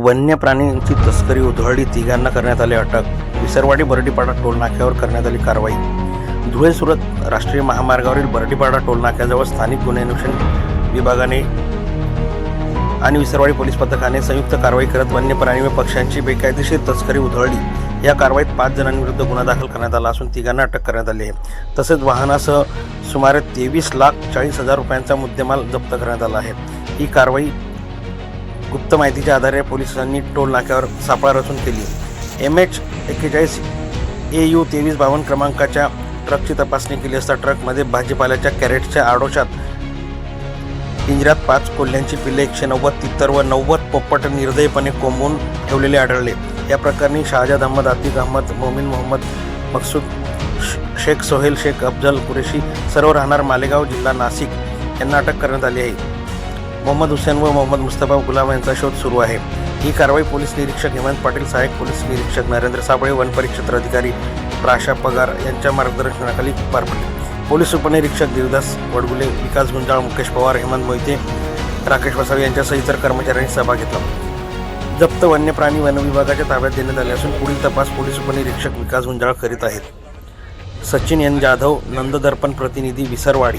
वन्य प्राण्यांची तस्करी उधळली, तिघांना करण्यात आले अटक. विसरवाडी बर्डीपाडा टोलनाक्यावर करण्यात आली कारवाई. धुळे सुरत राष्ट्रीय महामार्गावरील बर्डीपाडा टोलनाक्याजवळ स्थानिक गुन्हे अन्वेषण विभागाने आणि विसरवाडी पोलीस पथकाने संयुक्त कारवाई करत वन्य प्राणी व पक्ष्यांची बेकायदेशीर तस्करी उधळली. या कारवाईत 5 जणांविरुद्ध गुन्हा दाखल करण्यात आला असून तिघांना अटक करण्यात आली आहे. तसेच वाहनासह सुमारे 23,40,000 रुपयांचा मुद्देमाल जप्त करण्यात आला आहे. ही कारवाई गुप्त माहितीच्या आधारे पोलिसांनी टोल नाक्यावर सापळा रचून केली. MH41 AU 2352 क्रमांकाच्या ट्रकची तपासणी केली असता ट्रकमध्ये भाजीपाल्याच्या कॅरेटच्या आडोशात पिंजऱ्यात 5 कोल्ह्यांची पिल्ले, 190 तितर व 90 पोपट निर्दयीपणे कोंबून ठेवलेले आढळले. या प्रकरणी शहाजाद अहमद, आतिक अहमद, मोमीन मोहम्मद, मकसूद शेख, सोहेल शेख, अफजल कुरेशी सर्व राहणार मालेगाव, जिल्हा नाशिक यांना अटक करण्यात आली आहे. मोहम्मद हुसेन व मोहम्मद मुस्तफा गुलाम यांचा शोध सुरू आहे. ही कारवाई पोलीस निरीक्षक हेमंत पाटील, सहाय्यक पोलीस निरीक्षक नरेंद्र साबळे, वन परिक्षेत्र अधिकारी प्राशा पगार यांच्या मार्गदर्शनाखाली पार पडली. पोलीस उपनिरीक्षक देवदास वडगुले, विकास गुंजाळ, मुकेश पवार, हेमंत मोहिते, राकेश वसावे यांच्यासह इतर कर्मचाऱ्यांनी सहभाग घेतला. जप्त वन्य प्राणी वन विभागाच्या ताब्यात देण्यात आले असून पुढील तपास पोलीस उपनिरीक्षक विकास गुंजाळ करीत आहेत. सचिन एन जाधव, नंददर्पण प्रतिनिधी, विसरवाडी.